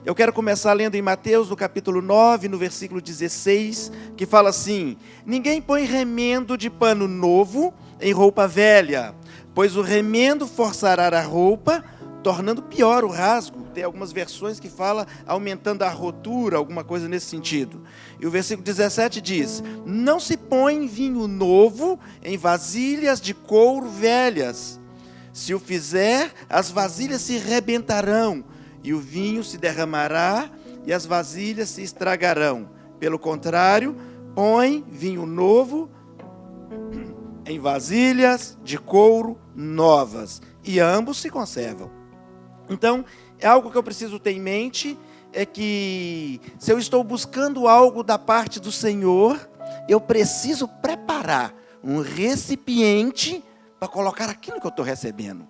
Eu quero começar lendo em Mateus, no capítulo 9, no versículo 16, que fala assim: ninguém põe remendo de pano novo em roupa velha, pois o remendo forçará a roupa, tornando pior o rasgo. Tem algumas versões que falam aumentando a rotura, alguma coisa nesse sentido. E o versículo 17 diz: não se põe vinho novo em vasilhas de couro velhas. Se o fizer, as vasilhas se rebentarão, e o vinho se derramará, e as vasilhas se estragarão. Pelo contrário, põe vinho novo em vasilhas de couro novas, e ambos se conservam. Então, é algo que eu preciso ter em mente, é que se eu estou buscando algo da parte do Senhor, eu preciso preparar um recipiente para colocar aquilo que eu estou recebendo.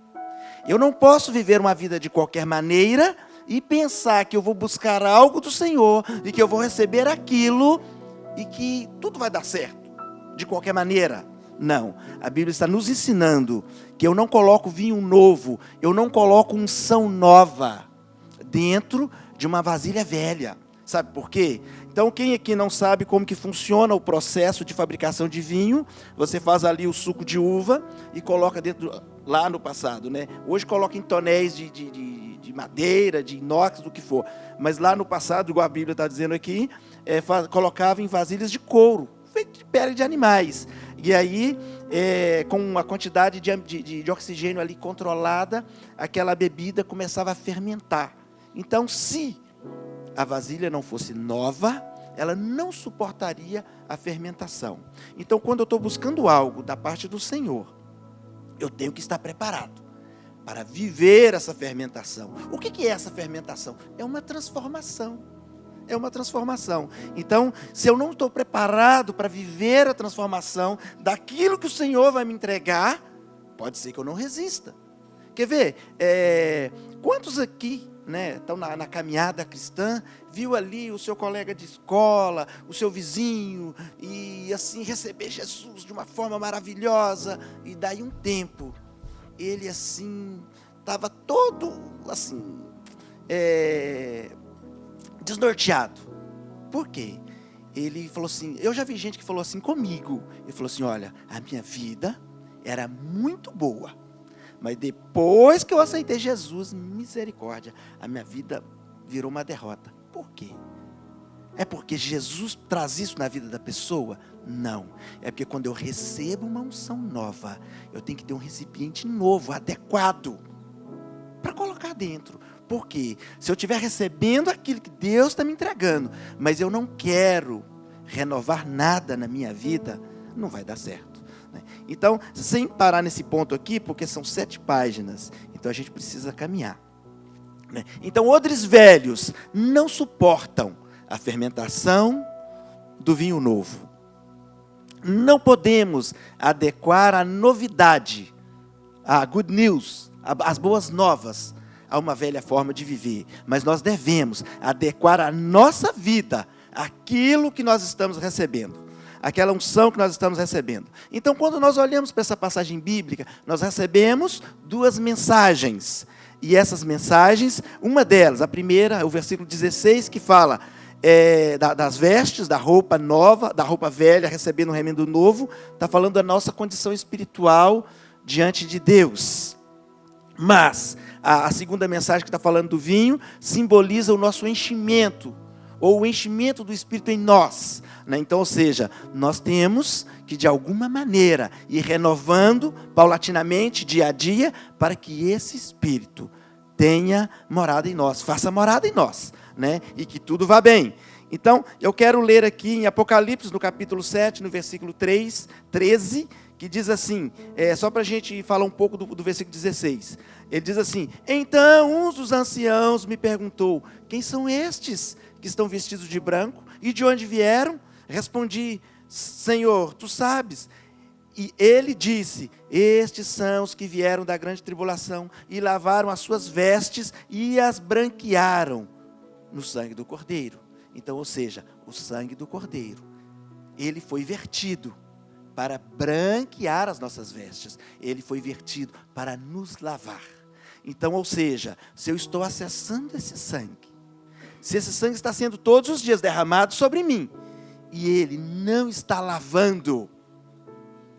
Eu não posso viver uma vida de qualquer maneira e pensar que eu vou buscar algo do Senhor e que eu vou receber aquilo e que tudo vai dar certo, de qualquer maneira. Não, a Bíblia está nos ensinando que eu não coloco vinho novo, eu não coloco unção nova dentro de uma vasilha velha. Sabe por quê? Então, quem aqui não sabe como que funciona o processo de fabricação de vinho, você faz ali o suco de uva e coloca dentro, lá no passado, né? Hoje coloca em tonéis de madeira, de inox, do que for. Mas lá no passado, igual a Bíblia está dizendo aqui, colocava em vasilhas de couro, feito de pele de animais. E aí, com uma quantidade de oxigênio ali controlada, aquela bebida começava a fermentar. Então, se a vasilha não fosse nova, ela não suportaria a fermentação. Então, quando eu estou buscando algo da parte do Senhor, eu tenho que estar preparado para viver essa fermentação. O que é essa fermentação? É uma transformação. É uma transformação. Então, se eu não estou preparado para viver a transformação daquilo que o Senhor vai me entregar, pode ser que eu não resista. Quer ver? Quantos aqui, né, estão na caminhada cristã, viu ali o seu colega de escola, o seu vizinho, e assim receber Jesus de uma forma maravilhosa, e daí um tempo, ele assim, estava todo assim, desnorteado. Por quê? Ele falou assim, eu já vi gente que falou assim comigo, ele falou assim: olha, a minha vida era muito boa, mas depois que eu aceitei Jesus, misericórdia, a minha vida virou uma derrota. Por quê? É porque Jesus traz isso na vida da pessoa? Não. É porque quando eu recebo uma unção nova, eu tenho que ter um recipiente novo, adequado, para colocar dentro. Por quê? Se eu estiver recebendo aquilo que Deus está me entregando, mas eu não quero renovar nada na minha vida, não vai dar certo. Então, sem parar nesse ponto aqui, porque são 7 páginas, então a gente precisa caminhar. Então, odres velhos não suportam a fermentação do vinho novo. Não podemos adequar a novidade, a good news, as boas novas, a uma velha forma de viver. Mas nós devemos adequar a nossa vida àquilo que nós estamos recebendo, aquela unção que nós estamos recebendo. Então, quando nós olhamos para essa passagem bíblica, nós recebemos 2 mensagens. E essas mensagens, uma delas, a primeira, o versículo 16, que fala das vestes, da roupa nova, da roupa velha, recebendo um remendo novo, está falando da nossa condição espiritual diante de Deus. Mas a segunda mensagem que está falando do vinho, simboliza o nosso enchimento, ou o enchimento do Espírito em nós. Então, ou seja, nós temos que de alguma maneira ir renovando paulatinamente, dia a dia, para que esse Espírito tenha morada em nós, faça morada em nós, e que tudo vá bem. Então, eu quero ler aqui em Apocalipse, no capítulo 7, no versículo 13, que diz assim, só para a gente falar um pouco do versículo 16. Ele diz assim: então um dos anciãos me perguntou, quem são estes que estão vestidos de branco? E de onde vieram? Respondi, Senhor, tu sabes. E ele disse, estes são os que vieram da grande tribulação e lavaram as suas vestes e as branquearam no sangue do Cordeiro. Então, ou seja, o sangue do Cordeiro, ele foi vertido para branquear as nossas vestes. Ele foi vertido para nos lavar. Então, ou seja, se eu estou acessando esse sangue, se esse sangue está sendo todos os dias derramado sobre mim, e ele não está lavando,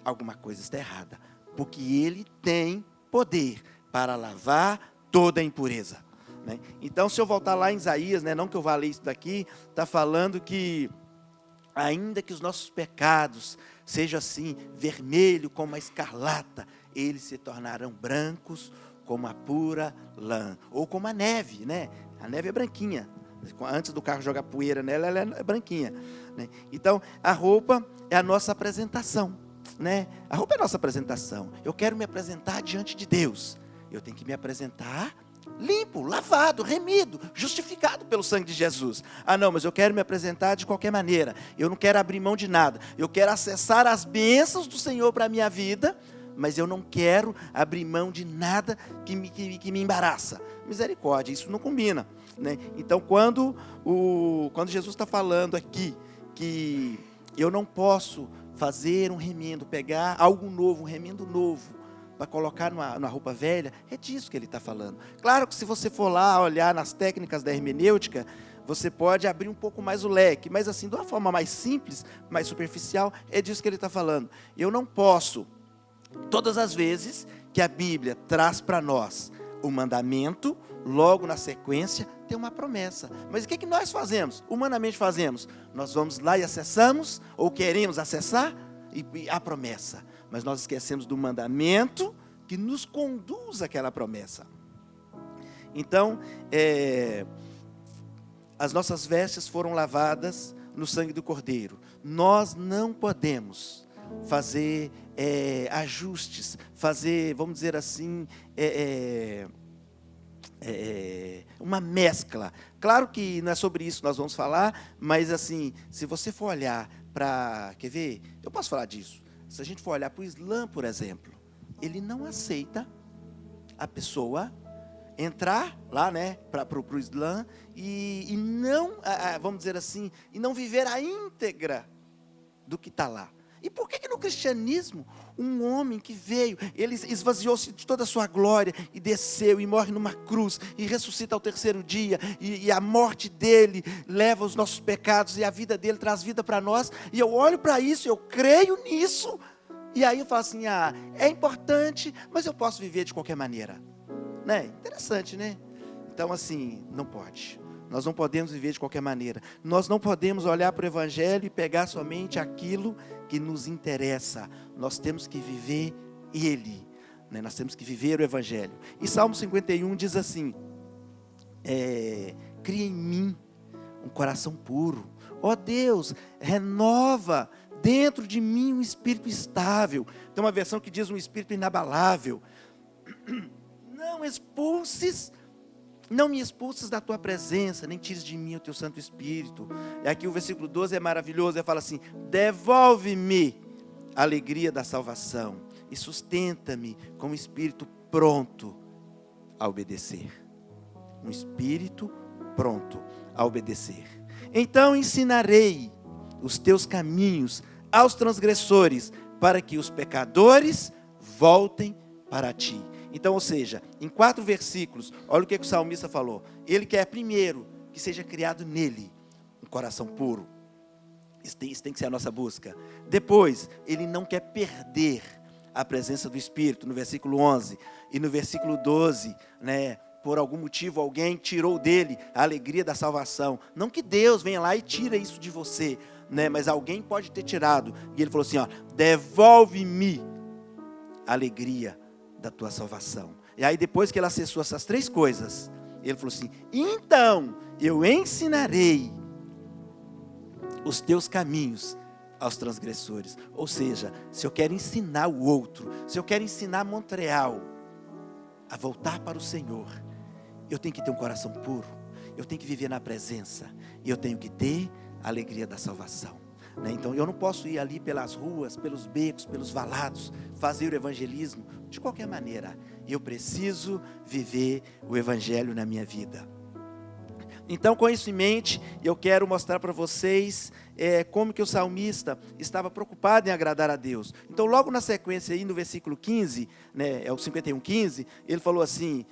alguma coisa está errada, porque ele tem poder para lavar toda a impureza. Né? Então, se eu voltar lá em Isaías, né, não que eu vá ler isso daqui, está falando que, ainda que os nossos pecados sejam assim, vermelho como a escarlata, eles se tornarão brancos como a pura lã, ou como a neve, né? A neve é branquinha, antes do carro jogar poeira nela, ela é branquinha. Né? Então, a roupa é a nossa apresentação. Né? A roupa é a nossa apresentação. Eu quero me apresentar diante de Deus, eu tenho que me apresentar limpo, lavado, remido, justificado pelo sangue de Jesus. Ah não, mas eu quero me apresentar de qualquer maneira, eu não quero abrir mão de nada, eu quero acessar as bênçãos do Senhor para a minha vida, mas eu não quero abrir mão de nada que me embaraça. Misericórdia, isso não combina. Né? Então quando Jesus está falando aqui, que eu não posso fazer um remendo, pegar algo novo, um remendo novo, para colocar numa roupa velha, é disso que ele está falando. Claro que se você for lá olhar nas técnicas da hermenêutica, você pode abrir um pouco mais o leque, mas assim, de uma forma mais simples, mais superficial, é disso que ele está falando. Eu não posso, todas as vezes que a Bíblia traz para nós o mandamento, logo na sequência tem uma promessa. Mas o que nós fazemos? Humanamente fazemos. Nós vamos lá e acessamos, ou queremos acessar, e a promessa. Mas nós esquecemos do mandamento que nos conduz àquela promessa. Então, as nossas vestes foram lavadas no sangue do Cordeiro. Nós não podemos fazer ajustes, fazer, vamos dizer assim, uma mescla. Claro que não é sobre isso que nós vamos falar, mas assim, se você for olhar para, quer ver? Eu posso falar disso. Se a gente for olhar para o Islã, por exemplo, ele não aceita a pessoa entrar lá, né, para o Islã e não, vamos dizer assim, e não viver a íntegra do que está lá. E por que no cristianismo, um homem que veio, ele esvaziou-se de toda a sua glória e desceu e morre numa cruz e ressuscita ao terceiro dia e a morte dele leva os nossos pecados e a vida dele traz vida para nós, e eu olho para isso, eu creio nisso, e aí eu falo assim, é importante, mas eu posso viver de qualquer maneira. Né? Interessante, né? Então assim, não pode. Nós não podemos viver de qualquer maneira. Nós não podemos olhar para o Evangelho e pegar somente aquilo que nos interessa. Nós temos que viver Ele. Né? Nós temos que viver o Evangelho. E Salmo 51 diz assim, cria em mim um coração puro. Ó Deus, renova dentro de mim um espírito estável. Tem uma versão que diz um espírito inabalável. Não me expulses da tua presença, nem tires de mim o teu Santo Espírito. E aqui o versículo 12 é maravilhoso, ele fala assim, devolve-me a alegria da salvação e sustenta-me com um espírito pronto a obedecer. Um espírito pronto a obedecer. Então ensinarei os teus caminhos aos transgressores, para que os pecadores voltem para ti. Então, ou seja, em 4 versículos, olha o que o salmista falou. Ele quer primeiro que seja criado nele um coração puro. Isso tem que ser a nossa busca. Depois, ele não quer perder a presença do Espírito, no versículo 11. E no versículo 12, né, por algum motivo alguém tirou dele a alegria da salvação. Não que Deus venha lá e tira isso de você, né, mas alguém pode ter tirado. E ele falou assim, devolve-me a alegria da tua salvação. E aí depois que ele acessou essas 3 coisas, ele falou assim, então eu ensinarei os teus caminhos aos transgressores. Ou seja, se eu quero ensinar o outro, se eu quero ensinar Montreal a voltar para o Senhor, eu tenho que ter um coração puro, eu tenho que viver na presença, e eu tenho que ter a alegria da salvação. Então eu não posso ir ali pelas ruas, pelos becos, pelos valados, fazer o evangelismo de qualquer maneira. Eu preciso viver o evangelho na minha vida. Então, com isso em mente, eu quero mostrar para vocês como que o salmista estava preocupado em agradar a Deus. Então, logo na sequência aí no versículo 15, né, é o 51:15, ele falou assim,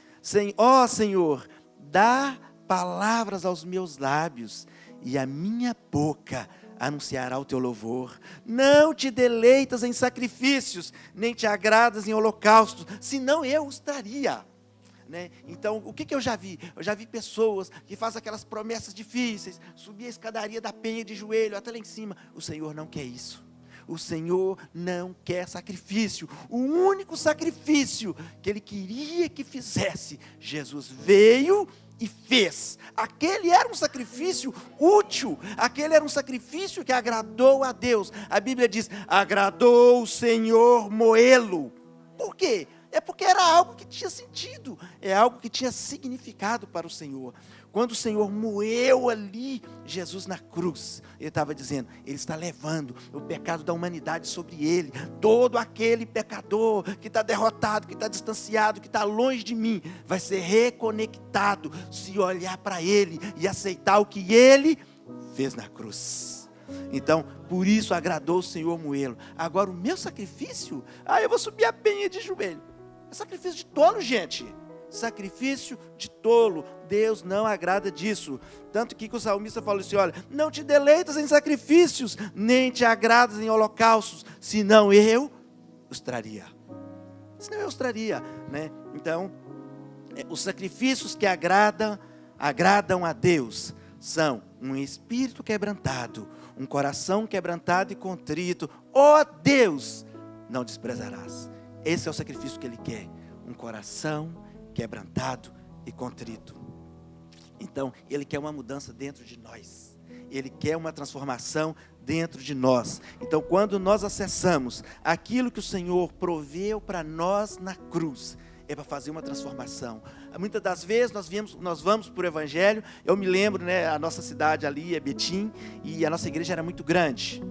ó Senhor, dá palavras aos meus lábios, e a minha boca anunciará o teu louvor. Não te deleitas em sacrifícios, nem te agradas em holocaustos, senão eu os traria. Né? Então, o que eu já vi? Eu já vi pessoas que fazem aquelas promessas difíceis, subir a escadaria da penha de joelho até lá em cima. O Senhor não quer isso. O Senhor não quer sacrifício. O único sacrifício que Ele queria que fizesse, Jesus veio e fez. Aquele era um sacrifício útil. Aquele era um sacrifício que agradou a Deus. A Bíblia diz, agradou o Senhor moê-lo. Por quê? É porque era algo que tinha sentido, é algo que tinha significado para o Senhor. Quando o Senhor moeu ali Jesus na cruz, Ele estava dizendo, Ele está levando o pecado da humanidade sobre Ele. Todo aquele pecador que está derrotado, que está distanciado, que está longe de mim, vai ser reconectado se olhar para Ele e aceitar o que Ele fez na cruz. Então, por isso agradou o Senhor moê-lo. Agora o meu sacrifício, eu vou subir a penha de joelho. É sacrifício de tolo, gente. Sacrifício de tolo. Deus não agrada disso. Tanto que o salmista falou assim, olha, não te deleitas em sacrifícios, nem te agradas em holocaustos, senão eu os traria. Senão eu os traria, né? Então, os sacrifícios que agradam a Deus são um espírito quebrantado, um coração quebrantado e contrito. Ó Deus, não desprezarás. Esse é o sacrifício que Ele quer, um coração quebrantado e contrito. Então, Ele quer uma mudança dentro de nós, Ele quer uma transformação dentro de nós. Então, quando nós acessamos aquilo que o Senhor proveu para nós na cruz, é para fazer uma transformação. Muitas das vezes nós vamos para o Evangelho. Eu me lembro, né, a nossa cidade ali é Betim, e a nossa igreja era muito grande.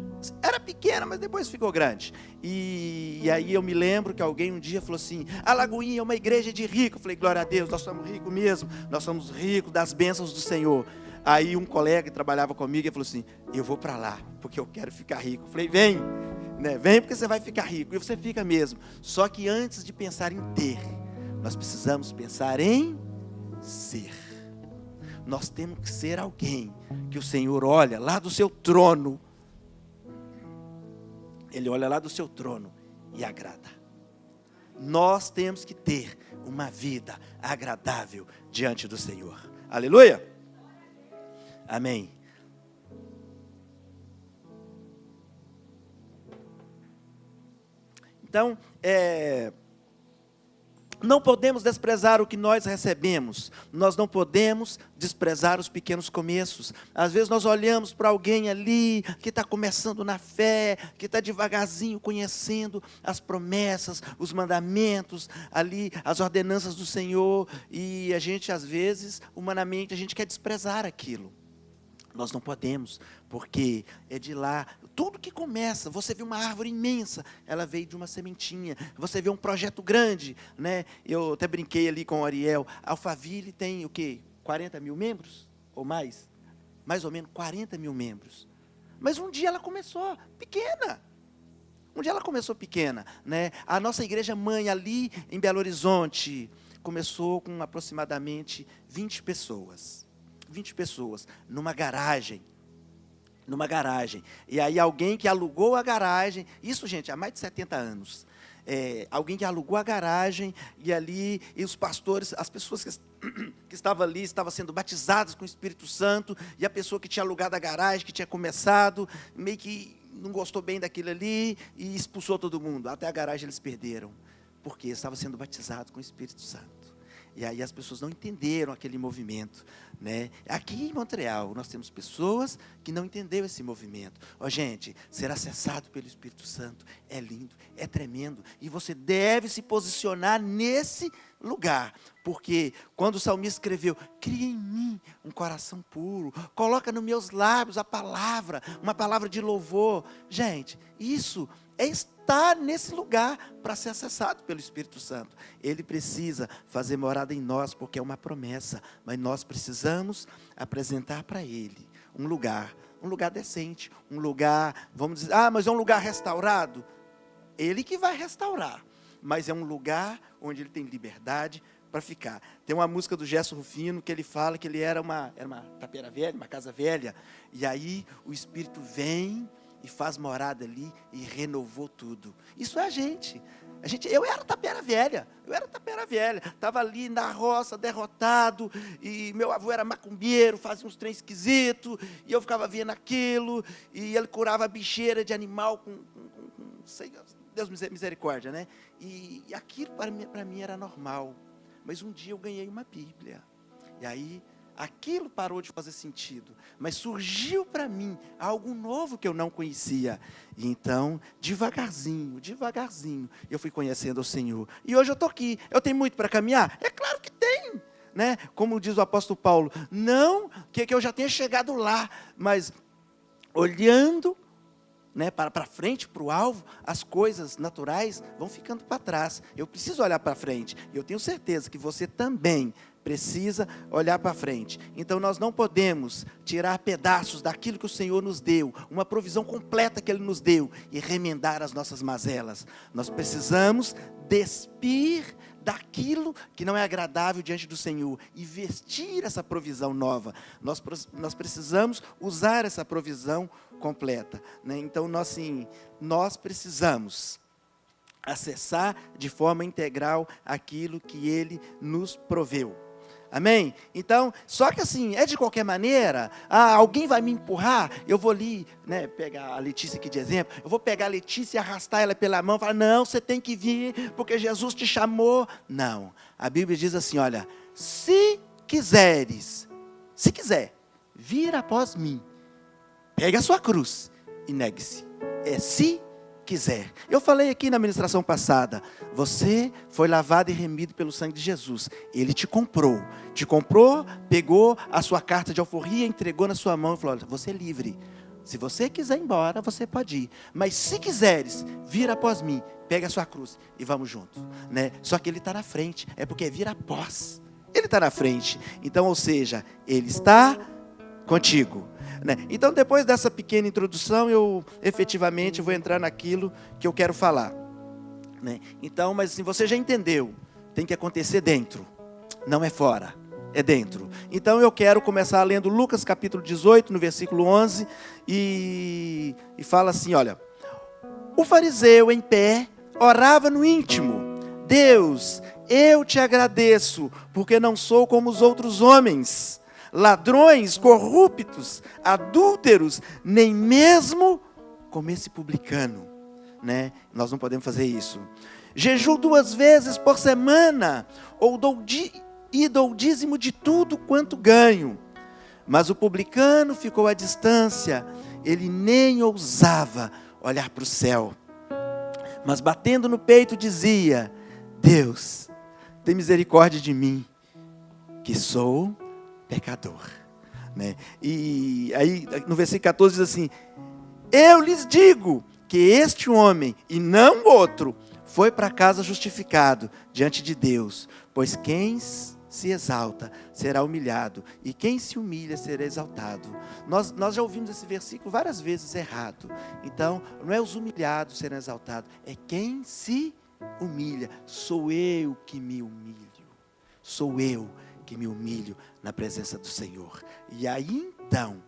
Era pequena, mas depois ficou grande. E aí eu me lembro que alguém um dia falou assim, a Lagoinha é uma igreja de rico. Eu falei, glória a Deus, nós somos ricos mesmo. Nós somos ricos das bênçãos do Senhor. Aí um colega que trabalhava comigo, ele falou assim, eu vou para lá, porque eu quero ficar rico. Eu falei, vem, né, vem porque você vai ficar rico. E você fica mesmo. Só que antes de pensar em ter, nós precisamos pensar em ser. Nós temos que ser alguém que o Senhor olha lá do seu trono. Ele olha lá do seu trono e agrada. Nós temos que ter uma vida agradável diante do Senhor. Aleluia! Amém. Então, não podemos desprezar o que nós recebemos. Nós não podemos desprezar os pequenos começos. Às vezes nós olhamos para alguém ali que está começando na fé, que está devagarzinho conhecendo as promessas, os mandamentos, ali as ordenanças do Senhor, e a gente às vezes, humanamente, a gente quer desprezar aquilo. Nós não podemos, porque é de lá, tudo que começa, você vê uma árvore imensa, ela veio de uma sementinha, você vê um projeto grande, né? Eu até brinquei ali com o Ariel, a Alphaville tem o quê? 40 mil membros? Ou mais? Mais ou menos 40 mil membros. Mas um dia ela começou pequena. Um dia ela começou pequena, né? A nossa igreja mãe ali em Belo Horizonte começou com aproximadamente 20 pessoas. 20 pessoas, numa garagem, e aí alguém que alugou a garagem, isso gente, há mais de 70 anos, alguém que alugou a garagem, e ali, e os pastores, as pessoas que estavam ali, estavam sendo batizadas com o Espírito Santo, e a pessoa que tinha alugado a garagem, que tinha começado, meio que não gostou bem daquilo ali, e expulsou todo mundo, até a garagem eles perderam, porque estavam sendo batizados com o Espírito Santo. E aí as pessoas não entenderam aquele movimento, né? Aqui em Montreal, nós temos pessoas que não entenderam esse movimento. Gente, ser acessado pelo Espírito Santo é lindo, é tremendo. E você deve se posicionar nesse lugar. Porque quando o salmista escreveu, cria em mim um coração puro, coloca nos meus lábios a palavra, uma palavra de louvor. Gente, isso é estar nesse lugar para ser acessado pelo Espírito Santo. Ele precisa fazer morada em nós, porque é uma promessa, mas nós precisamos apresentar para Ele um lugar decente, um lugar, vamos dizer, mas é um lugar restaurado. Ele que vai restaurar, mas é um lugar onde Ele tem liberdade para ficar. Tem uma música do Gerson Rufino que ele fala que ele era uma tapeira velha, uma casa velha, e aí o Espírito vem e faz morada ali e renovou tudo. Isso é a gente. Eu era tapeira velha, estava ali na roça, derrotado, e meu avô era macumbeiro, fazia uns trem esquisitos, e eu ficava vendo aquilo, e ele curava bicheira de animal com sei, Deus misericórdia, né? E aquilo para mim era normal, mas um dia eu ganhei uma Bíblia, e aí aquilo parou de fazer sentido, mas surgiu para mim algo novo que eu não conhecia. E então, devagarzinho, eu fui conhecendo o Senhor. E hoje eu estou aqui. Eu tenho muito para caminhar? É claro que tem, né? Como diz o apóstolo Paulo, não que eu já tenha chegado lá, mas olhando, né, para frente, para o alvo, as coisas naturais vão ficando para trás. Eu preciso olhar para frente. E eu tenho certeza que você também precisa olhar para frente. Então nós não podemos tirar pedaços daquilo que o Senhor nos deu, uma provisão completa que Ele nos deu, e remendar as nossas mazelas. Nós precisamos despir daquilo que não é agradável diante do Senhor e vestir essa provisão nova. Nós precisamos usar essa provisão completa, né? Então nós precisamos acessar de forma integral aquilo que Ele nos proveu. Amém? Então, só que assim, é de qualquer maneira, alguém vai me empurrar, eu vou ali, né, pegar a Letícia aqui de exemplo, eu vou pegar a Letícia e arrastar ela pela mão, falar, não, você tem que vir, porque Jesus te chamou. Não, a Bíblia diz assim, olha, se quiser, vir após mim, pegue a sua cruz e negue-se. Se quiser. Eu falei aqui na ministração passada, você foi lavado e remido pelo sangue de Jesus. Ele te comprou, pegou a sua carta de alforria, entregou na sua mão e falou, olha, você é livre. Se você quiser ir embora, você pode ir. Mas se quiseres vir após mim, pega a sua cruz e vamos juntos, né? Só que Ele está na frente, é porque é vir após. Ele está na frente. Então, ou seja, Ele está contigo, né? Então, depois dessa pequena introdução, eu efetivamente vou entrar naquilo que eu quero falar, né? Então, mas assim, você já entendeu, tem que acontecer dentro, não é fora, é dentro. Então, eu quero começar lendo Lucas capítulo 18, no versículo 11, e fala assim, olha, o fariseu em pé orava no íntimo, Deus, eu te agradeço, porque não sou como os outros homens, ladrões, corruptos, adúlteros, nem mesmo como esse publicano, né? Nós não podemos fazer isso. Jejuo 2 vezes por semana, dou dízimo de tudo quanto ganho. Mas o publicano ficou à distância, ele nem ousava olhar para o céu, mas batendo no peito dizia, Deus, tem misericórdia de mim, que sou pecador, né? E aí no versículo 14 diz assim, eu lhes digo que este homem e não outro foi para casa justificado diante de Deus, pois quem se exalta será humilhado e quem se humilha será exaltado. Nós já ouvimos esse versículo várias vezes errado. Então não é os humilhados serão exaltados, é quem se humilha. Sou eu que me humilho, sou eu que me humilho na presença do Senhor. E aí então,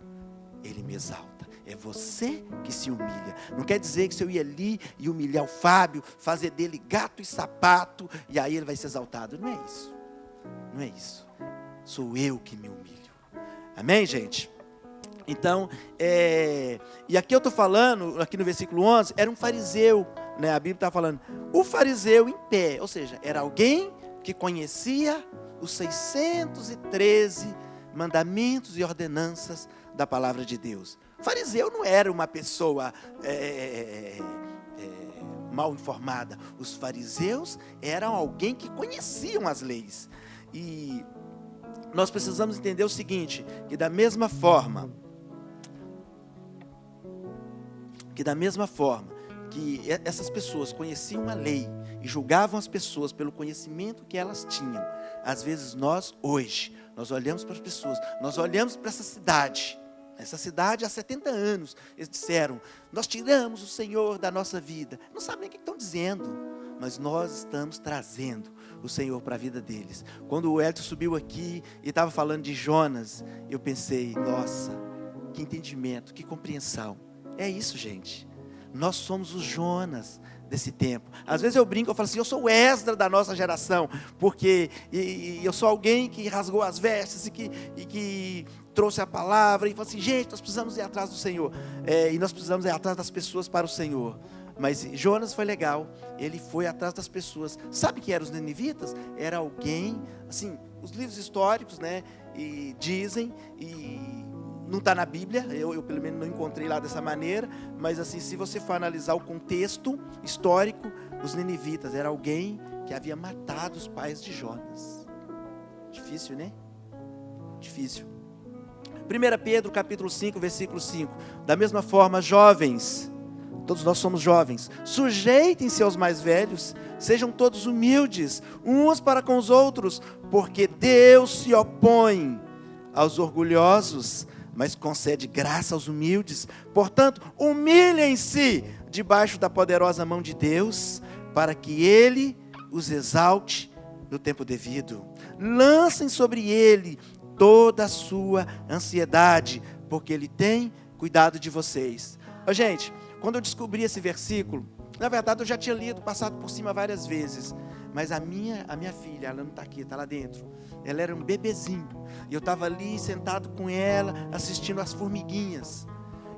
Ele me exalta. É você que se humilha. Não quer dizer que se eu ir ali e humilhar o Fábio, fazer dele gato e sapato, e aí ele vai ser exaltado. Não é isso. Não é isso. Sou eu que me humilho. Amém, gente? Então, e aqui eu estou falando, aqui no versículo 11, era um fariseu, né? A Bíblia está falando, o fariseu em pé, ou seja, era alguém que conhecia os 613 mandamentos e ordenanças da palavra de Deus. O fariseu não era uma pessoa mal informada. Os fariseus eram alguém que conheciam as leis. E nós precisamos entender o seguinte, que da mesma forma que essas pessoas conheciam a lei e julgavam as pessoas pelo conhecimento que elas tinham, às vezes nós olhamos para as pessoas, nós olhamos para essa cidade há 70 anos, eles disseram, nós tiramos o Senhor da nossa vida, não sabem nem o que estão dizendo, mas nós estamos trazendo o Senhor para a vida deles. Quando o Hélio subiu aqui e estava falando de Jonas, eu pensei, nossa, que entendimento, que compreensão. É isso, gente. Nós somos os Jonas desse tempo. Às vezes eu brinco, eu falo assim, eu sou o Esdras da nossa geração, porque eu sou alguém que rasgou as vestes e que trouxe a palavra e falou assim, gente, nós precisamos ir atrás do Senhor, e nós precisamos ir atrás das pessoas para o Senhor. Mas Jonas foi legal, ele foi atrás das pessoas. Sabe quem eram os ninivitas? Era alguém, assim, os livros históricos, né, e dizem, e não está na Bíblia, eu pelo menos não encontrei lá dessa maneira, mas assim, se você for analisar o contexto histórico, os ninivitas era alguém que havia matado os pais de Jonas. Difícil, né? Difícil. 1 Pedro capítulo 5, versículo 5. Da mesma forma, jovens, todos nós somos jovens, sujeitem-se aos mais velhos, sejam todos humildes, uns para com os outros, porque Deus se opõe aos orgulhosos, mas concede graça aos humildes. Portanto, humilhem-se debaixo da poderosa mão de Deus, para que Ele os exalte no tempo devido. Lancem sobre Ele toda a sua ansiedade, porque Ele tem cuidado de vocês. Gente, quando eu descobri esse versículo, na verdade eu já tinha lido, passado por cima várias vezes, mas a minha filha, ela não está aqui, está lá dentro, ela era um bebezinho, e eu estava ali sentado com ela, assistindo as formiguinhas,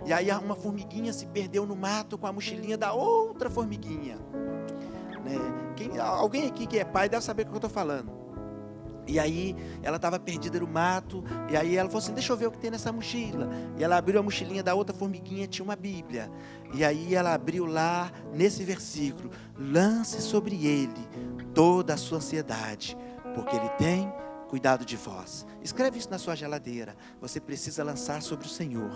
e aí uma formiguinha se perdeu no mato com a mochilinha da outra formiguinha, né? Alguém aqui que é pai deve saber o que eu estou falando. E aí ela estava perdida no mato, e aí ela falou assim, deixa eu ver o que tem nessa mochila. E ela abriu a mochilinha da outra formiguinha, tinha uma Bíblia. E aí ela abriu lá, nesse versículo, lance sobre Ele toda a sua ansiedade, porque Ele tem cuidado de vós. Escreve isso na sua geladeira. Você precisa lançar sobre o Senhor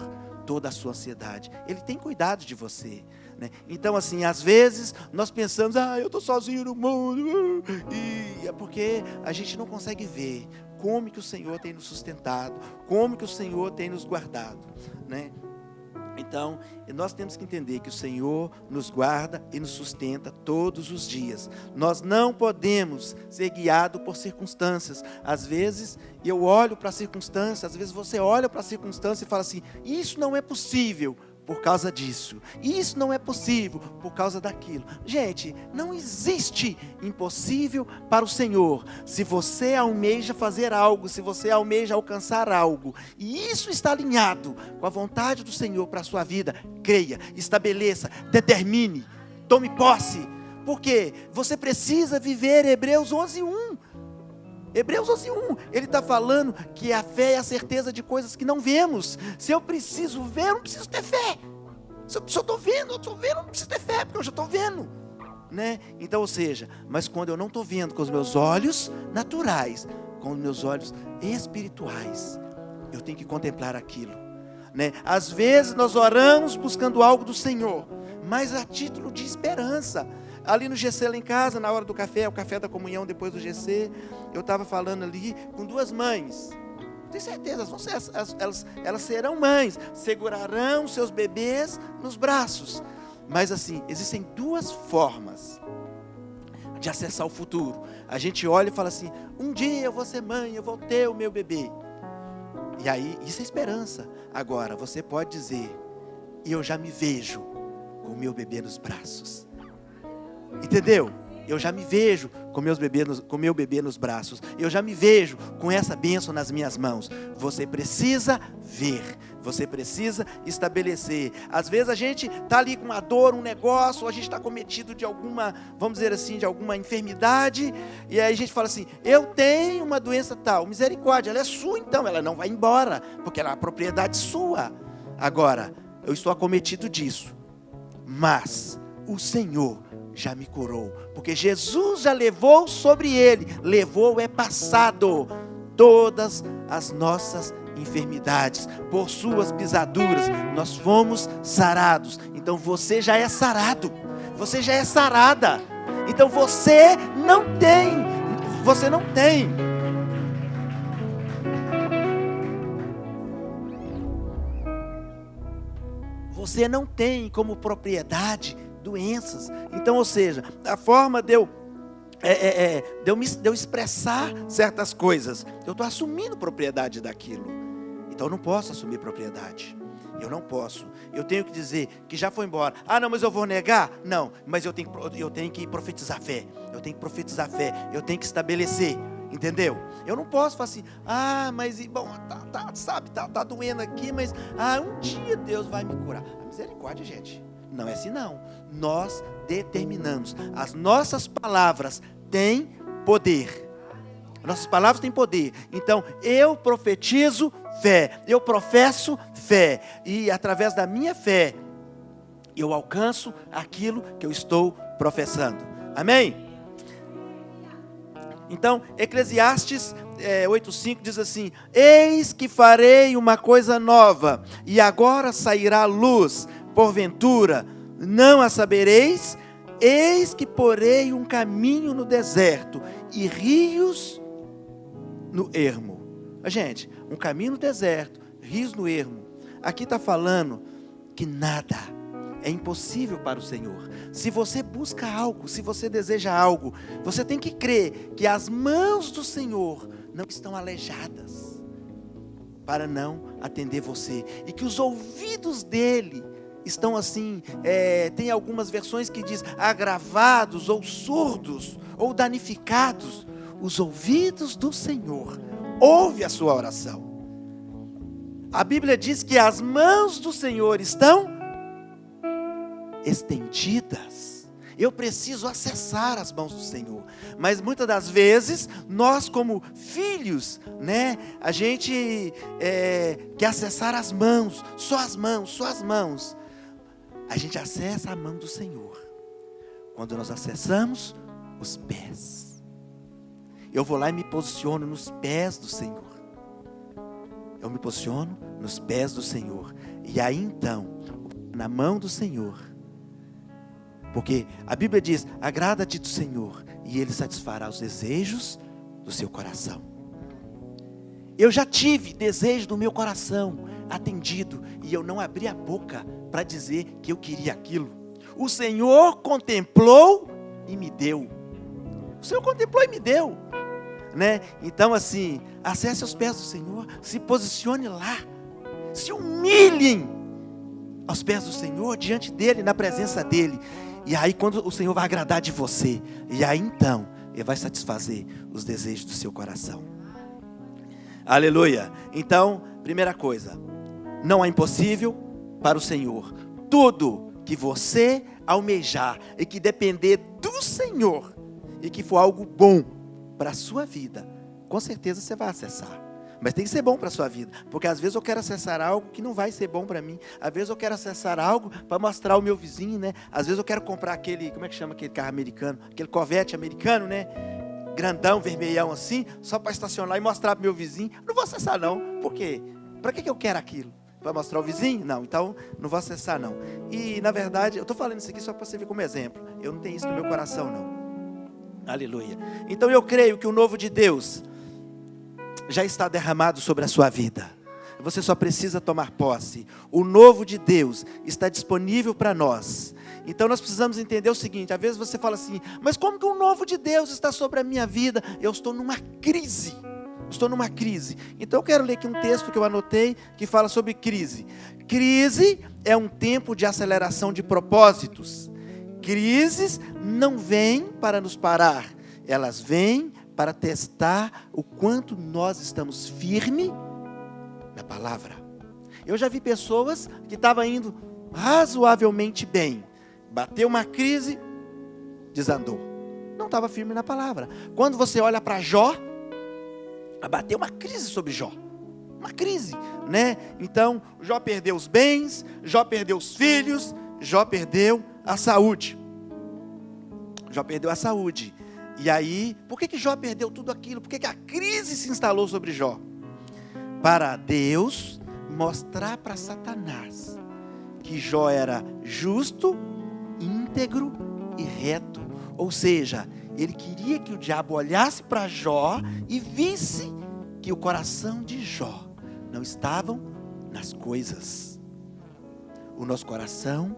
toda a sua ansiedade. Ele tem cuidado de você, né? Então assim, às vezes nós pensamos, eu estou sozinho no mundo, e é porque a gente não consegue ver como que o Senhor tem nos sustentado, como que o Senhor tem nos guardado, né? Então, nós temos que entender que o Senhor nos guarda e nos sustenta todos os dias. Nós não podemos ser guiados por circunstâncias. Às vezes, eu olho para a circunstância, às vezes você olha para a circunstância e fala assim, isso não é possível por causa disso, isso não é possível por causa daquilo. Gente, não existe impossível para o Senhor. Se você almeja fazer algo, se você almeja alcançar algo, e isso está alinhado com a vontade do Senhor para a sua vida, creia, estabeleça, determine, tome posse, porque você precisa viver Hebreus 11:1. Hebreus 11:1, ele está falando que a fé é a certeza de coisas que não vemos. Se eu preciso ver, eu não preciso ter fé. Se eu estou vendo, eu não preciso ter fé, porque eu já estou vendo, né? Então, ou seja, mas quando eu não estou vendo com os meus olhos naturais, com os meus olhos espirituais, eu tenho que contemplar aquilo, né? Às vezes nós oramos buscando algo do Senhor, mas a título de esperança. Ali no GC lá em casa, na hora do café, o café da comunhão depois do GC, eu estava falando ali com duas mães. Tenho certeza, elas serão mães, segurarão seus bebês nos braços. Mas assim, existem duas formas de acessar o futuro. A gente olha e fala assim, um dia eu vou ser mãe, eu vou ter o meu bebê. E aí, isso é esperança. Agora, você pode dizer, e eu já me vejo com o meu bebê nos braços. Entendeu? Eu já me vejo com meu bebê nos braços. Eu já me vejo com essa bênção nas minhas mãos. Você precisa ver. Você precisa estabelecer. Às vezes a gente está ali com uma dor, um negócio, ou a gente está cometido de alguma, vamos dizer assim, de alguma enfermidade. E aí a gente fala assim, eu tenho uma doença tal. Misericórdia, ela é sua então. Ela não vai embora, porque ela é uma propriedade sua. Agora, eu estou acometido disso. Mas o Senhor já me curou, porque Jesus já levou sobre ele, levou é passado, todas as nossas enfermidades, por suas pisaduras, nós fomos sarados. Então você já é sarado, você já é sarada, então você não tem, você não tem como propriedade doenças. Então, ou seja, a forma de eu de eu expressar certas coisas. Eu estou assumindo propriedade daquilo. Então eu não posso assumir propriedade. Eu não posso. Eu tenho que dizer que já foi embora. Ah, não, mas eu vou negar? Não, mas eu tenho que profetizar fé. Eu tenho que profetizar fé. Eu tenho que estabelecer. Entendeu? Eu não posso falar assim, mas bom, tá doendo aqui, mas um dia Deus vai me curar. A misericórdia, gente, não é assim não. Nós determinamos. As nossas palavras têm poder. Nossas palavras têm poder. Então, eu profetizo fé. Eu professo fé. E através da minha fé, eu alcanço aquilo que eu estou professando. Amém? Então, Eclesiastes 8:5 diz assim: eis que farei uma coisa nova, e agora sairá a luz, porventura não a sabereis? Eis que porei um caminho no deserto, e rios no ermo. Gente, um caminho no deserto, rios no ermo. Aqui está falando que nada é impossível para o Senhor. Se você busca algo, se você deseja algo, você tem que crer que as mãos do Senhor não estão aleijadas para não atender você, e que os ouvidos dele estão assim, tem algumas versões que diz agravados, ou surdos, ou danificados. Os ouvidos do Senhor ouvem a sua oração. A Bíblia diz que as mãos do Senhor estão estendidas. Eu preciso acessar as mãos do Senhor. Mas muitas das vezes, nós como filhos, a gente quer acessar as mãos, só as mãos. A gente acessa a mão do Senhor quando nós acessamos os pés. Eu vou lá e me posiciono nos pés do Senhor. Eu me posiciono nos pés do Senhor. E aí então, na mão do Senhor, porque a Bíblia diz, agrada-te do Senhor, e Ele satisfará os desejos do seu coração. Eu já tive desejo do meu coração atendido, e eu não abri a boca para dizer que eu queria aquilo. O Senhor contemplou e me deu. O Senhor contemplou e me deu. Então assim, acesse os pés do Senhor, se posicione lá, se humilhem aos pés do Senhor, diante dEle, na presença dEle. E aí quando o Senhor vai agradar de você, e aí então, Ele vai satisfazer os desejos do seu coração. Aleluia. Então, primeira coisa, não é impossível para o Senhor. Tudo que você almejar e que depender do Senhor, e que for algo bom para a sua vida, com certeza você vai acessar. Mas tem que ser bom para a sua vida, porque às vezes eu quero acessar algo que não vai ser bom para mim. Às vezes eu quero acessar algo para mostrar ao meu vizinho, Às vezes eu quero comprar aquele, como é que chama aquele carro americano? Aquele Corvette americano, Grandão, vermelhão assim, só para estacionar e mostrar para o meu vizinho. Não vou acessar não. Por quê? Para que eu quero aquilo? Para mostrar ao vizinho? Não, então não vou acessar não. E na verdade, eu estou falando isso aqui só para você ver como exemplo. Eu não tenho isso no meu coração não. Aleluia. Então eu creio que o novo de Deus já está derramado sobre a sua vida. Você só precisa tomar posse. O novo de Deus está disponível para nós. Então nós precisamos entender o seguinte: às vezes você fala assim, mas como que o novo de Deus está sobre a minha vida? Eu estou numa crise. Então eu quero ler aqui um texto que eu anotei, que fala sobre crise. Crise é um tempo de aceleração de propósitos. Crises não vêm para nos parar, elas vêm para testar o quanto nós estamos firmes na palavra. Eu já vi pessoas que estavam indo razoavelmente bem, bateu uma crise, desandou, não estava firme na palavra. Quando você olha para Jó, bateu uma crise sobre Jó, uma crise, Então Jó perdeu os bens, Jó perdeu os filhos, Jó perdeu a saúde. E aí, por que Jó perdeu tudo aquilo? Por que a crise se instalou sobre Jó? Para Deus mostrar para Satanás que Jó era justo, íntegro e reto. Ou seja, ele queria que o diabo olhasse para Jó e visse que o coração de Jó não estava nas coisas. O nosso coração,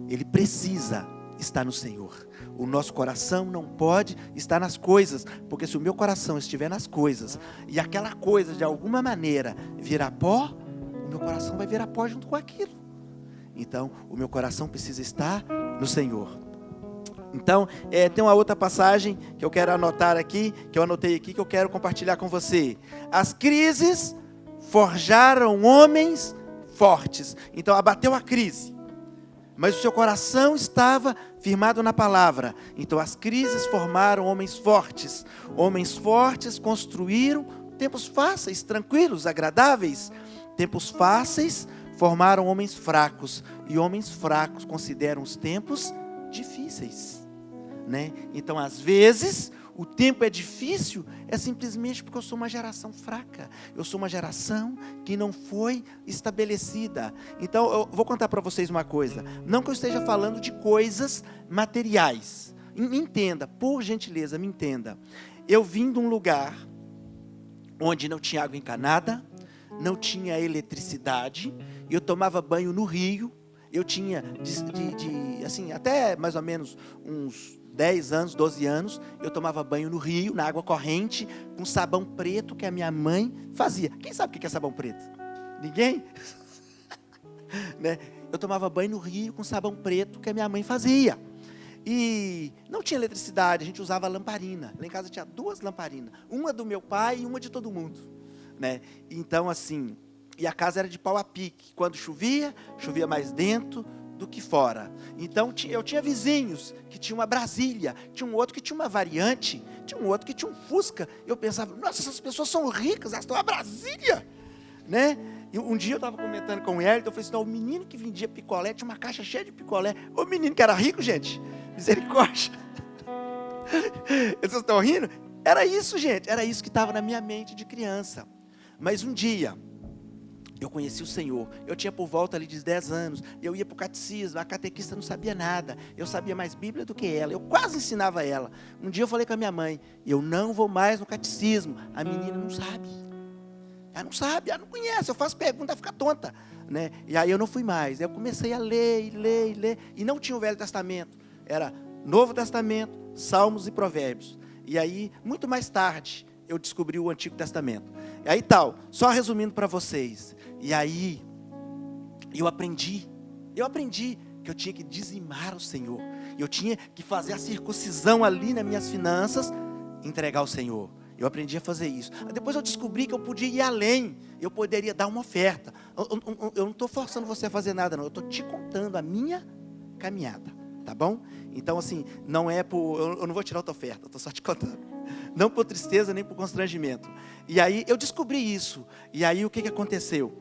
ele precisa está no Senhor. O nosso coração não pode estar nas coisas, porque se o meu coração estiver nas coisas, e aquela coisa de alguma maneira virar pó, o meu coração vai virar pó junto com aquilo. Então, o meu coração precisa estar no Senhor. Então, tem uma outra passagem que eu quero anotar aqui, que eu anotei aqui, que eu quero compartilhar com você. As crises forjaram homens fortes. Então, abateu a crise, mas o seu coração estava firmado na palavra. Então, as crises formaram homens fortes. Homens fortes construíram tempos fáceis, tranquilos, agradáveis. Tempos fáceis formaram homens fracos. E homens fracos consideram os tempos difíceis, né? Então, às vezes, o tempo é difícil, é simplesmente porque eu sou uma geração fraca. Eu sou uma geração que não foi estabelecida. Então, eu vou contar para vocês uma coisa. Não que eu esteja falando de coisas materiais. Me entenda, por gentileza, me entenda. Eu vim de um lugar onde não tinha água encanada, não tinha eletricidade, eu tomava banho no rio. Eu tinha, assim, até mais ou menos uns 10 anos, 12 anos, eu tomava banho no rio, na água corrente, com sabão preto que a minha mãe fazia. Quem sabe o que é sabão preto? Ninguém? Né? Eu tomava banho no rio com sabão preto que a minha mãe fazia. E não tinha eletricidade, a gente usava lamparina. Lá em casa tinha 2 lamparinas, uma do meu pai e uma de todo mundo, né? Então, assim, e a casa era de pau a pique. Quando chovia, chovia mais dentro do que fora. Então, eu tinha vizinhos que tinham uma Brasília, tinha um outro que tinha uma Variante, tinha um outro que tinha um Fusca. Eu pensava, nossa, essas pessoas são ricas, elas têm uma Brasília, né? E um dia eu estava comentando com ele, então eu falei assim, não, o menino que vendia picolé, tinha uma caixa cheia de picolé. O menino que era rico, gente, misericórdia. Vocês estão rindo? Era isso, gente, era isso que estava na minha mente de criança. Mas um dia, eu conheci o Senhor, eu tinha por volta ali de 10 anos, eu ia para o catecismo, a catequista não sabia nada, eu sabia mais Bíblia do que ela, eu quase ensinava ela. Um dia eu falei com a minha mãe, eu não vou mais no catecismo. A menina não sabe, ela não conhece, eu faço pergunta, ela fica tonta, né? E aí eu não fui mais, eu comecei a ler, e não tinha o Velho Testamento, era Novo Testamento, Salmos e Provérbios. E aí, muito mais tarde, eu descobri o Antigo Testamento. E aí tal, só resumindo para vocês. E aí, eu aprendi que eu tinha que dizimar o Senhor. Eu tinha que fazer a circuncisão ali nas minhas finanças, entregar ao Senhor. Eu aprendi a fazer isso. Depois eu descobri que eu podia ir além. Eu poderia dar uma oferta. Eu não estou forçando você a fazer nada, não. Eu estou te contando a minha caminhada, tá bom? Então, assim, não é por... Eu não vou tirar outra oferta, estou só te contando. Não por tristeza, nem por constrangimento. E aí, eu descobri isso. E aí, o que aconteceu?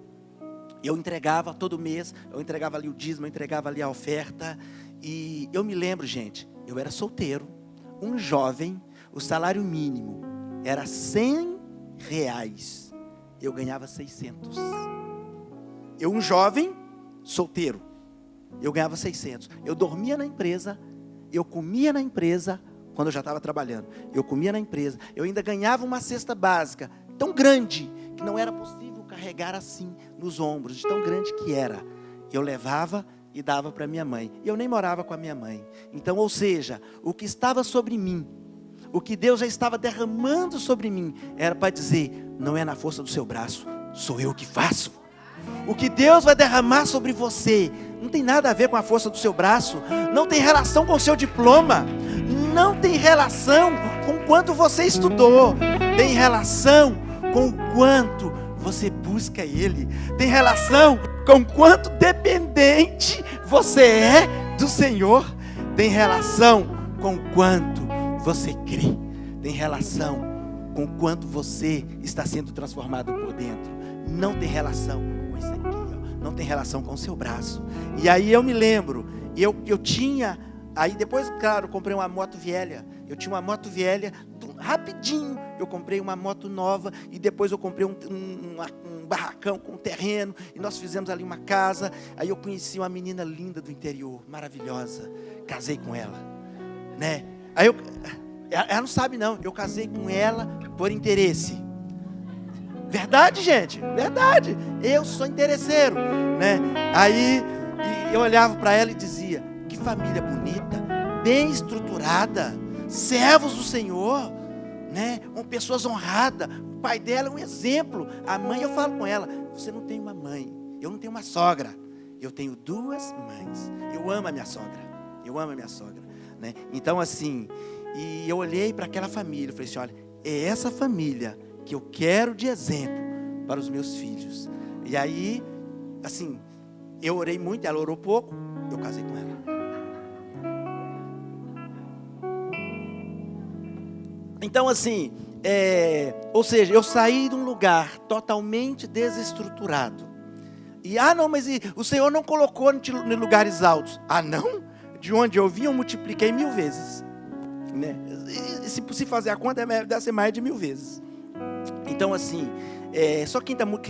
Eu entregava todo mês, eu entregava ali o dízimo, eu entregava ali a oferta. E eu me lembro, gente, eu era solteiro, um jovem, o salário mínimo era R$100. Eu ganhava 600. Eu, um jovem, solteiro, eu ganhava 600. Eu dormia na empresa, eu comia na empresa, quando eu já estava trabalhando. Eu comia na empresa, eu ainda ganhava uma cesta básica, tão grande, que não era possível carregar assim, nos ombros, de tão grande que era. Eu levava e dava para minha mãe. Eu nem morava com a minha mãe. Então, ou seja, o que estava sobre mim, o que Deus já estava derramando sobre mim, era para dizer, não é na força do seu braço, sou eu que faço. O que Deus vai derramar sobre você, não tem nada a ver com a força do seu braço, não tem relação com o seu diploma, não tem relação com quanto você estudou, tem relação com o quanto você busca Ele, tem relação com quanto dependente você é do Senhor, tem relação com quanto você crê, tem relação com quanto você está sendo transformado por dentro, não tem relação com isso aqui, ó. Não tem relação com o seu braço. E aí eu me lembro, eu tinha, aí depois, claro, eu comprei uma moto velha, eu tinha uma moto velha, rapidinho, eu comprei uma moto nova, e depois eu comprei um barracão com um terreno, e nós fizemos ali uma casa. Aí eu conheci uma menina linda do interior, maravilhosa, casei com ela, né? Aí ela não sabe não, eu casei com ela por interesse. Verdade, gente, verdade, eu sou interesseiro, né? Aí eu olhava para ela e dizia, que família bonita, bem estruturada, servos do Senhor, né? Pessoas honradas. O pai dela é um exemplo. A mãe, eu falo com ela, você não tem uma mãe, eu não tenho uma sogra, eu tenho 2 mães. Eu amo a minha sogra, né? Então assim, e eu olhei para aquela família, eu falei assim, olha, é essa família que eu quero de exemplo para os meus filhos. E aí, assim, eu orei muito, ela orou pouco, eu casei com ela. Então assim, ou seja, eu saí de um lugar totalmente desestruturado. E, não, mas o Senhor não colocou em lugares altos. Não? De onde eu vim, eu multipliquei 1000 vezes. Né? E se fazer a conta, deve ser mais de 1000 vezes. Então assim,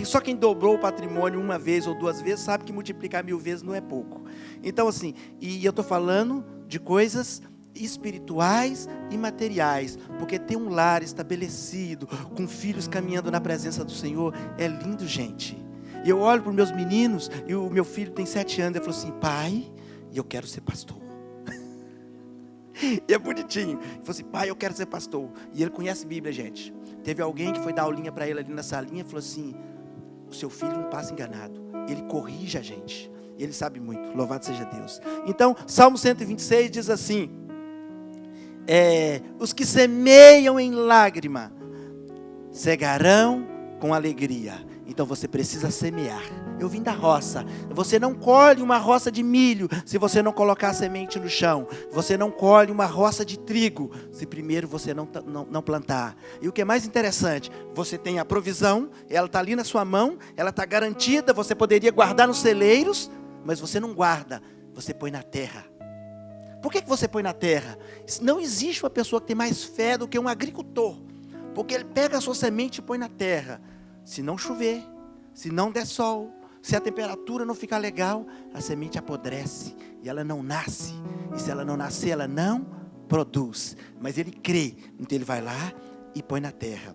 só quem dobrou o patrimônio 1 vez ou 2 vezes, sabe que multiplicar 1000 vezes não é pouco. Então assim, e eu estou falando de coisas espirituais e materiais, porque ter um lar estabelecido, com filhos caminhando na presença do Senhor, é lindo, gente. E eu olho para os meus meninos, e o meu filho tem 7 anos, ele falou assim, pai, eu quero ser pastor. E é bonitinho. Ele falou assim, pai, eu quero ser pastor. E ele conhece Bíblia, gente. Teve alguém que foi dar aulinha para ele ali na salinha e falou assim, o seu filho não passa enganado, ele corrige a gente. Ele sabe muito, louvado seja Deus. Então, Salmo 126 diz assim, os que semeiam em lágrima, cegarão com alegria. Então você precisa semear. Eu vim da roça. Você não colhe uma roça de milho se você não colocar a semente no chão. Você não colhe uma roça de trigo se primeiro você não plantar. E o que é mais interessante, você tem a provisão, ela está ali na sua mão, ela está garantida, você poderia guardar nos celeiros, mas você não guarda, você põe na terra. Por que você põe na terra? Não existe uma pessoa que tem mais fé do que um agricultor, porque ele pega a sua semente e põe na terra. Se não chover, se não der sol, se a temperatura não ficar legal, a semente apodrece e ela não nasce. E se ela não nascer, ela não produz. Mas ele crê, então ele vai lá e põe na terra.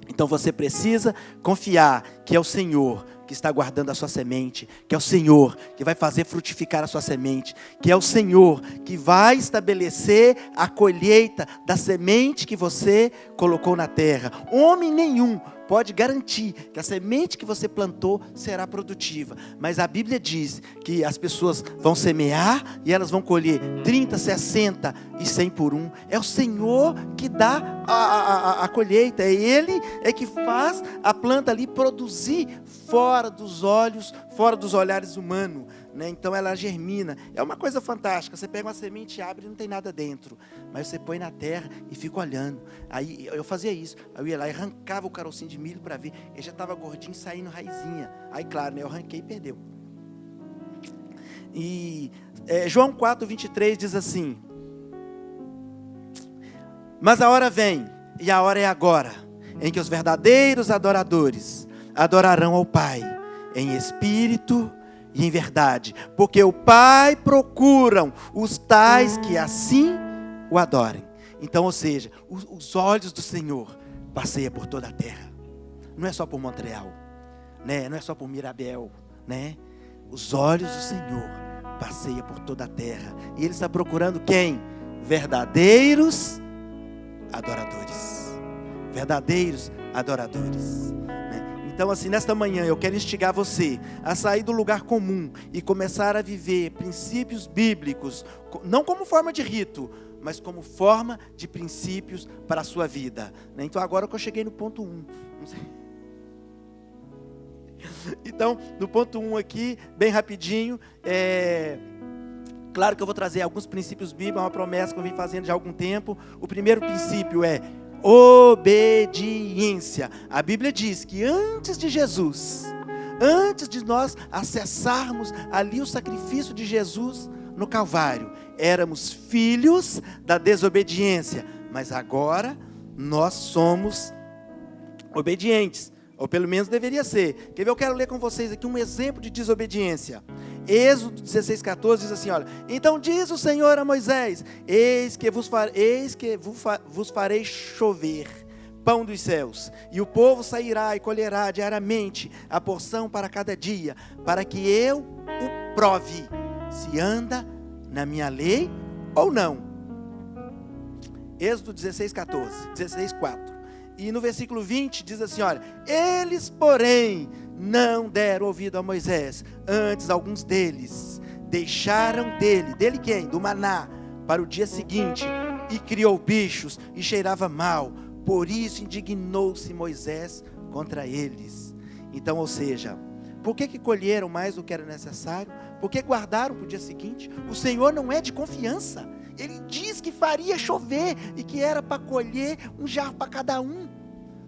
Então você precisa confiar que é o Senhor que está guardando a sua semente, que é o Senhor que vai fazer frutificar a sua semente, que é o Senhor que vai estabelecer a colheita da semente que você colocou na terra. Homem nenhum pode garantir que a semente que você plantou será produtiva, mas a Bíblia diz que as pessoas vão semear e elas vão colher 30, 60 e 100 por 1. É o Senhor que dá a colheita, é Ele que faz a planta ali produzir fora dos olhos, fora dos olhares humanos, né? Então ela germina, é uma coisa fantástica. Você pega uma semente e abre e não tem nada dentro, mas você põe na terra e fica olhando. Aí eu fazia isso, eu ia lá e arrancava o carocinho de milho para ver, ele já estava gordinho, saindo raizinha. Aí claro, né, eu arranquei e perdeu. E João 4:23 diz assim, mas a hora vem, e a hora é agora, em que os verdadeiros adoradores adorarão ao Pai em espírito e em verdade, porque o Pai procuram os tais que assim o adorem. Então, ou seja, os olhos do Senhor passeiam por toda a terra. Não é só por Montreal, né? Não é só por Mirabel, né? Os olhos do Senhor passeiam por toda a terra. E Ele está procurando quem? Verdadeiros adoradores. Verdadeiros adoradores. Então assim, nesta manhã eu quero instigar você a sair do lugar comum e começar a viver princípios bíblicos, não como forma de rito, mas como forma de princípios para a sua vida. Então agora que eu cheguei no ponto 1. Então, no ponto 1 aqui, bem rapidinho, claro que eu vou trazer alguns princípios bíblicos, uma promessa que eu vim fazendo já há algum tempo. O primeiro princípio é obediência. A Bíblia diz que antes de Jesus, antes de nós acessarmos ali o sacrifício de Jesus no Calvário, éramos filhos da desobediência, mas agora nós somos obedientes, ou pelo menos deveria ser. Quer ver? Eu quero ler com vocês aqui um exemplo de desobediência. Êxodo 16:14 diz assim, olha, então diz o Senhor a Moisés, eis que vos farei chover pão dos céus, e o povo sairá e colherá diariamente a porção para cada dia, para que eu o prove, se anda na minha lei ou não? Êxodo 16:4. E no versículo 20 diz assim, olha, eles, porém, não deram ouvido a Moisés, antes alguns deles deixaram dele quem? Do maná, para o dia seguinte, e criou bichos, e cheirava mal, por isso indignou-se Moisés contra eles. Então, ou seja, por que colheram mais do que era necessário? Por que guardaram para o dia seguinte? O Senhor não é de confiança. Ele diz que faria chover e que era para colher um jarro para cada um,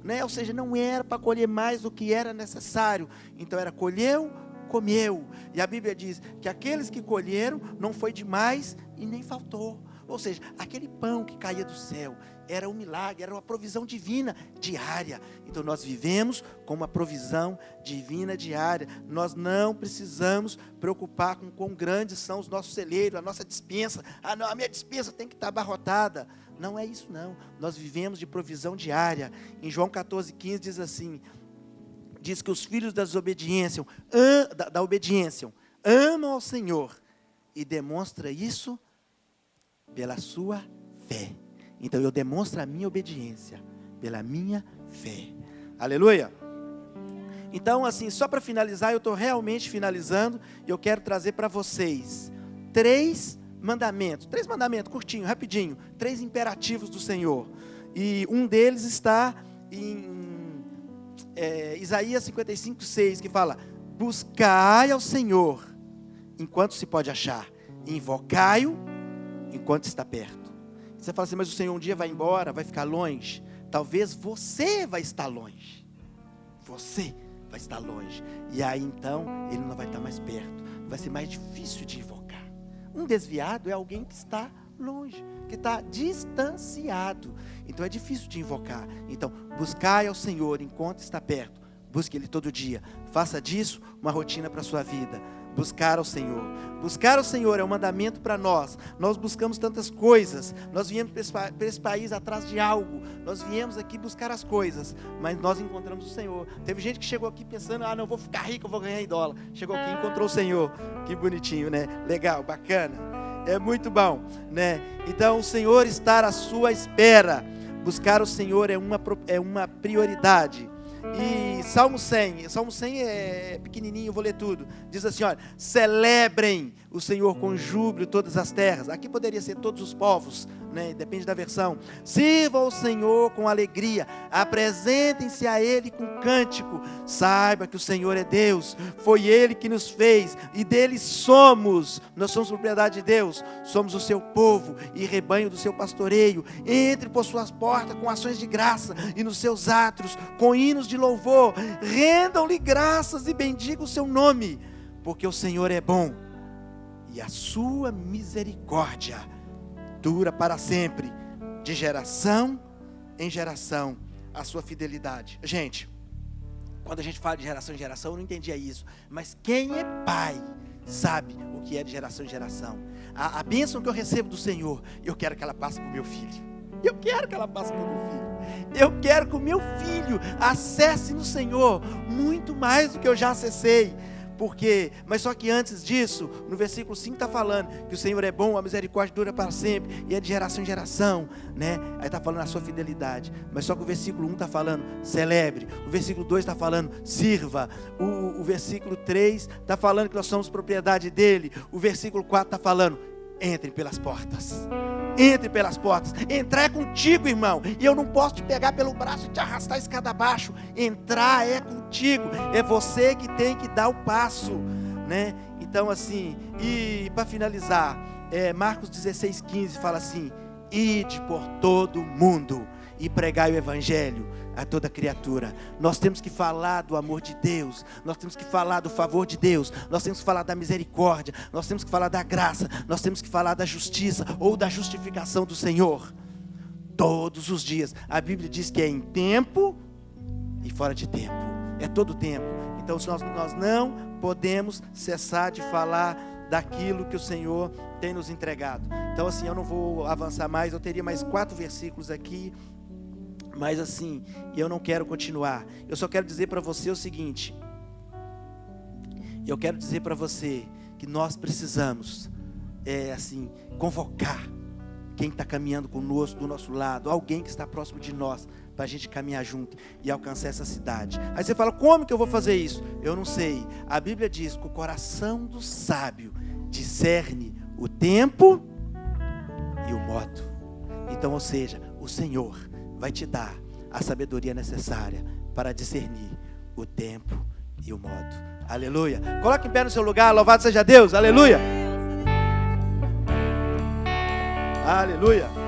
né? Ou seja, não era para colher mais do que era necessário. Então era colheu, comeu. E a Bíblia diz que aqueles que colheram não foi demais e nem faltou. Ou seja, aquele pão que caía do céu era um milagre, era uma provisão divina diária. Então nós vivemos com uma provisão divina diária. Nós não precisamos preocupar com quão grandes são os nossos celeiros, a nossa despensa. Ah, não, a minha despensa tem que estar abarrotada. Não é isso não. Nós vivemos de provisão diária. Em João 14:15 diz assim, diz que os filhos da obediência amam ao Senhor e demonstra isso pela sua fé. Então eu demonstro a minha obediência pela minha fé. Aleluia. Então assim, só para finalizar, eu estou realmente finalizando, e eu quero trazer para vocês 3 mandamentos, curtinho, rapidinho, 3 imperativos do Senhor. E um deles está em Isaías 55:6, que fala: buscai ao Senhor enquanto se pode achar, invocai-o enquanto está perto. Você fala assim, mas o Senhor um dia vai embora, vai ficar longe. Talvez você vai estar longe. Você vai estar longe. E aí então, Ele não vai estar mais perto. Vai ser mais difícil de invocar. Um desviado é alguém que está longe, que está distanciado. Então é difícil de invocar. Então, buscai ao Senhor enquanto está perto. Busque Ele todo dia. Faça disso uma rotina para a sua vida. Buscar ao Senhor. Buscar ao Senhor é um mandamento para nós. Nós buscamos tantas coisas. Nós viemos para esse país atrás de algo. Nós viemos aqui buscar as coisas. Mas nós encontramos o Senhor. Teve gente que chegou aqui pensando, não vou ficar rico, eu vou ganhar em dólar. Chegou aqui e encontrou o Senhor. Que bonitinho, né? Legal, bacana. É muito bom, né? Então o Senhor está à sua espera. Buscar o Senhor é uma prioridade. E Salmo 100 é pequenininho, eu vou ler tudo. Diz assim, olha, celebrem o Senhor com júbilo todas as terras. Aqui poderia ser todos os povos, né? Depende da versão. Sirvam ao Senhor com alegria, apresentem-se a Ele com cântico. Saiba que o Senhor é Deus, foi Ele que nos fez e dele somos. Nós somos propriedade de Deus, somos o seu povo e rebanho do seu pastoreio. Entre por suas portas com ações de graça e nos seus átrios com hinos de louvor. Rendam-lhe graças e bendigam o seu nome, porque o Senhor é bom e a sua misericórdia dura para sempre, de geração em geração, a sua fidelidade. Gente, quando a gente fala de geração em geração, eu não entendia isso, mas quem é pai sabe o que é de geração em geração. A bênção que eu recebo do Senhor, eu quero que ela passe para o meu filho. Eu quero que ela passe para o meu filho. Eu quero que o meu filho acesse no Senhor muito mais do que eu já acessei. Porque, mas só que antes disso, no versículo 5 está falando que o Senhor é bom, a misericórdia dura para sempre, e é de geração em geração, né? Aí está falando a sua fidelidade. Mas só que o versículo 1 está falando, celebre. O versículo 2 está falando, sirva. O versículo 3 está falando que nós somos propriedade dele. O versículo 4 está falando, entre pelas portas. Entre pelas portas. Entrar é contigo, irmão. E eu não posso te pegar pelo braço e te arrastar a escada abaixo. Entrar é contigo. É você que tem que dar o passo, né? Então assim, e para finalizar, Marcos 16:15 fala assim: ide por todo o mundo e pregai o evangelho a toda criatura. Nós temos que falar do amor de Deus, nós temos que falar do favor de Deus, nós temos que falar da misericórdia, nós temos que falar da graça, nós temos que falar da justiça ou da justificação do Senhor. Todos os dias. A Bíblia diz que é em tempo e fora de tempo. É todo tempo. Então nós não podemos cessar de falar daquilo que o Senhor tem nos entregado. Então assim, eu não vou avançar mais, eu teria mais 4 versículos aqui, mas assim, eu não quero continuar. Eu só quero dizer para você o seguinte: eu quero dizer para você que nós precisamos convocar quem está caminhando conosco, do nosso lado, alguém que está próximo de nós, para a gente caminhar junto e alcançar essa cidade. Aí você fala, como que eu vou fazer isso? Eu não sei. A Bíblia diz que o coração do sábio discerne o tempo e o modo. Então, ou seja, o Senhor vai te dar a sabedoria necessária para discernir o tempo e o modo. Aleluia. Coloque em pé no seu lugar, louvado seja Deus. Aleluia. Aleluia.